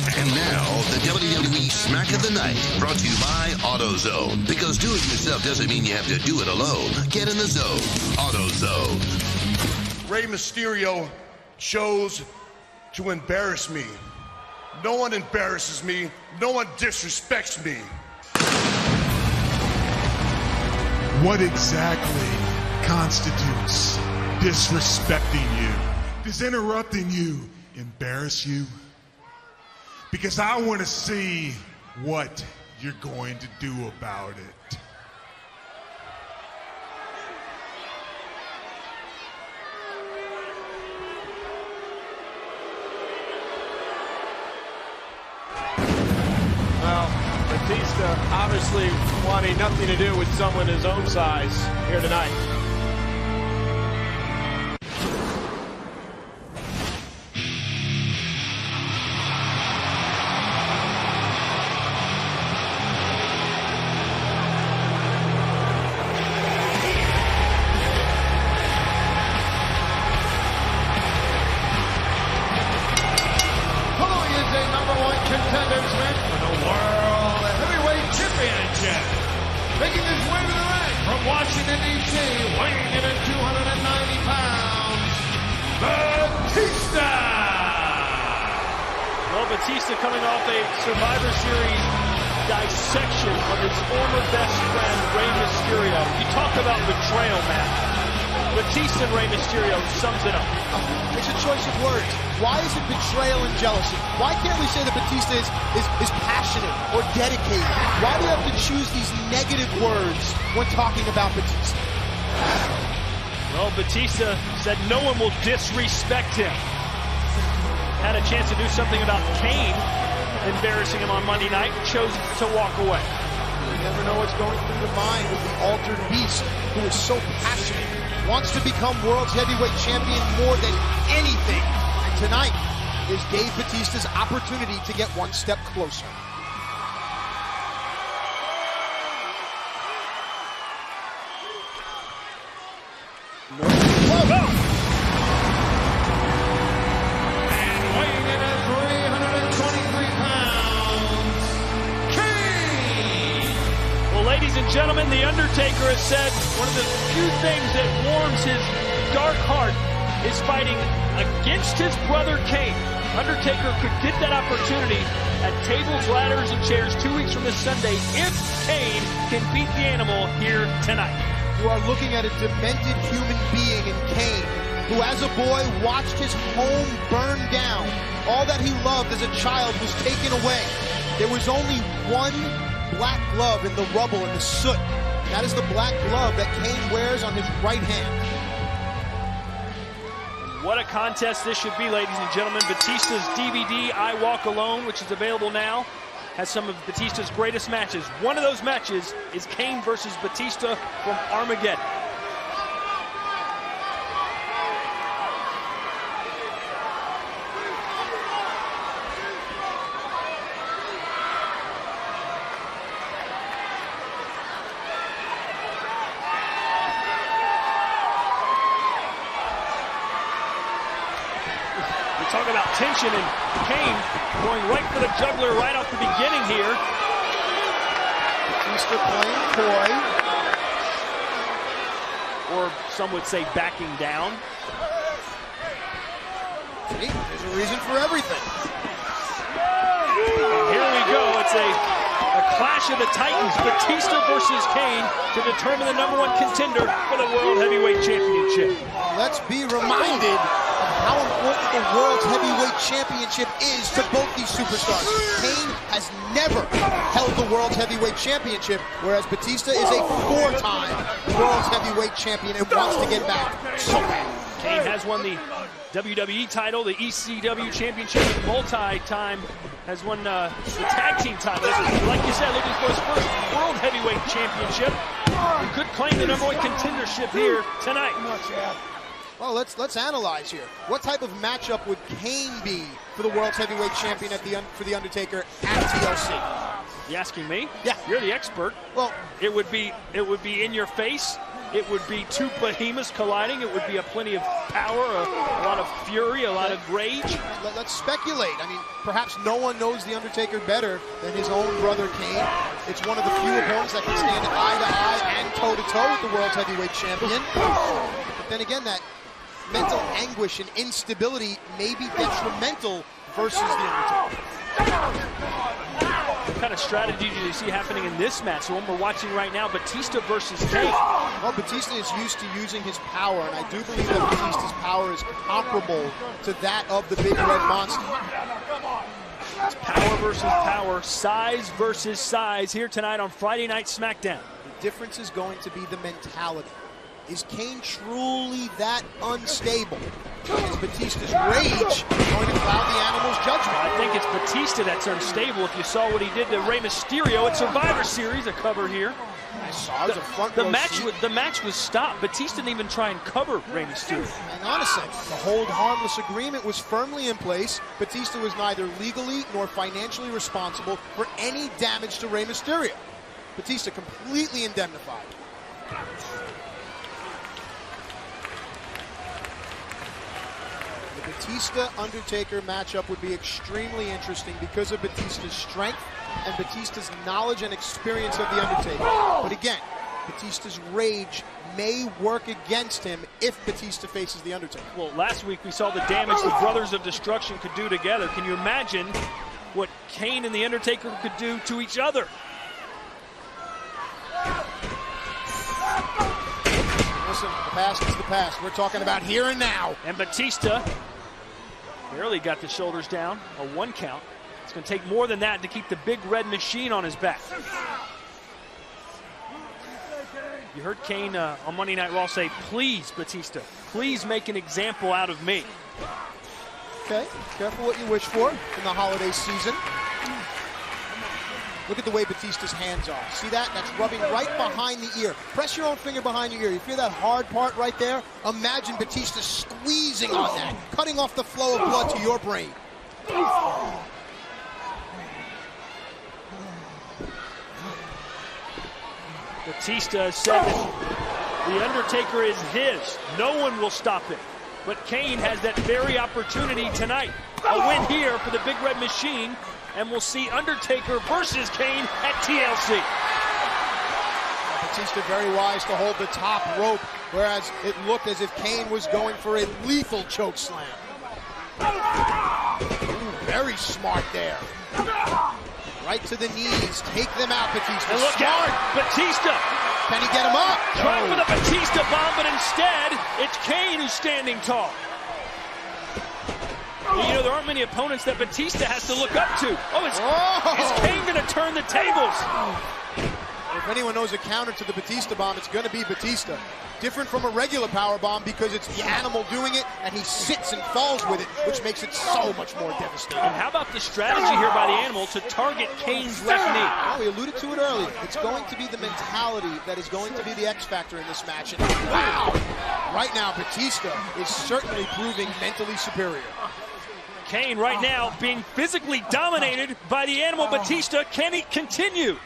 And now, the WWE Smack of the Night, brought to you by AutoZone. Because doing it yourself doesn't mean you have to do it alone. Get in the zone. AutoZone. Rey Mysterio chose to embarrass me. No one embarrasses me. No one disrespects me. What exactly constitutes disrespecting you? Does interrupting you embarrass you? Because I want to see what you're going to do about it. Well, Batista obviously wanting nothing to do with someone his own size here tonight. Making his way to the ring from Washington, D.C., weighing in at 290 pounds, Batista! Well, Batista coming off a Survivor Series dissection of his former best friend, Rey Mysterio. You talk about betrayal, man. Batista and Rey Mysterio sums it up. It's a choice of words. Why is it betrayal and jealousy? Why can't we say that Batista is passionate or dedicated? Why do you have to choose these negative words when talking about Batista? Well, Batista said no one will disrespect him. Had a chance to do something about Kane embarrassing him on Monday night, chose to walk away. You never know what's going through the mind of the altered beast who is so passionate, wants to become world's heavyweight champion more than anything. And tonight is Dave Batista's opportunity to get one step closer. And weighing in at 323 pounds, Kane! Well, ladies and gentlemen, The Undertaker has said one of the few things that warms his dark heart is fighting against his brother Kane. Undertaker could get that opportunity at tables, ladders, and chairs 2 weeks from this Sunday if Kane can beat the animal here tonight. You are looking at a demented human being in Kane, who as a boy watched his home burn down. All that he loved as a child was taken away. There was only one black glove in the rubble and the soot. That is the black glove that Kane wears on his right hand. What a contest this should be, ladies and gentlemen. Batista's DVD, I Walk Alone, which is available now, has some of Batista's greatest matches. One of those matches is Kane versus Batista from Armageddon. Talk about tension, and Kane going right for the juggler right off the beginning here. Batista playing coy. Or some would say backing down. See, there's a reason for everything. And here we go. It's a clash of the Titans, Batista versus Kane, to determine the #1 contender for the World Heavyweight Championship. Let's be reminded how important the World's Heavyweight Championship is to both these superstars. Kane has never held the World's Heavyweight Championship, whereas Batista is a 4-time World's Heavyweight Champion and wants to get back so bad. Kane has won the WWE title, the ECW Championship, and multi-time has won the tag team title. Like you said, looking for his first World Heavyweight Championship. He could claim the #1 contendership here tonight. Well, let's analyze here. What type of matchup would Kane be for the World's Heavyweight Champion for the Undertaker at TLC? You asking me? Yeah. You're the expert. Well, it would be in your face. It would be two behemoths colliding. It would be plenty of power, a lot of fury, a lot of rage. Let's speculate. I mean, perhaps no one knows The Undertaker better than his own brother Kane. It's one of the few opponents that can stand eye to eye and toe to toe with the world's heavyweight champion. But then again, that mental anguish and instability may be detrimental versus The Undertaker. What kind of strategy do you see happening in this match? The one we're watching right now, Batista versus Kane. Well, Batista is used to using his power, and I do believe that Batista's power is comparable to that of the Big Red Monster. It's power versus power, size versus size here tonight on Friday Night SmackDown. The difference is going to be the mentality. Is Kane truly that unstable? Is Batista's rage going to cloud the animal's judgment? I think it's Batista that's unstable. If you saw what he did to Rey Mysterio at Survivor Series, a cover here. I saw it was a front row seat. The match was stopped. Batista didn't even try and cover Rey Mysterio. And honestly, the hold harmless agreement was firmly in place. Batista was neither legally nor financially responsible for any damage to Rey Mysterio. Batista completely indemnified. The Batista-Undertaker matchup would be extremely interesting because of Batista's strength and Batista's knowledge and experience of The Undertaker. But again, Batista's rage may work against him if Batista faces The Undertaker. Well, last week we saw the damage the Brothers of Destruction could do together. Can you imagine what Kane and The Undertaker could do to each other? Listen, the past is the past. We're talking about here and now. And Batista barely got the shoulders down, a 1 count. It's going to take more than that to keep the Big Red Machine on his back. You heard Kane on Monday Night Raw say, please, Batista, please make an example out of me. Okay, careful what you wish for in the holiday season. Look at the way Batista's hands are. See that? That's rubbing right behind the ear. Press your own finger behind your ear. You feel that hard part right there? Imagine Batista squeezing on that, cutting off the flow of blood to your brain. Batista said that The Undertaker is his. No one will stop it. But Kane has that very opportunity tonight. A win here for the Big Red Machine. And we'll see Undertaker versus Kane at TLC. Batista very wise to hold the top rope, whereas it looked as if Kane was going for a lethal choke slam. Ooh, very smart there. Right to the knees. Take them out, Batista. And look out, Batista. Can he get him up? Trying for the Batista bomb, but instead, it's Kane who's standing tall. You know, there aren't many opponents that Batista has to look up to. Is Kane going to turn the tables? If anyone knows a counter to the Batista bomb, it's going to be Batista. Different from a regular power bomb because it's the animal doing it, and he sits and falls with it, which makes it so much more devastating. And how about the strategy here by the animal to target Kane's left knee? Well, we alluded to it earlier. It's going to be the mentality that is going to be the X factor in this match. And wow! Right now, Batista is certainly proving mentally superior. Kane right now being physically dominated by the animal Batista. Can he continue?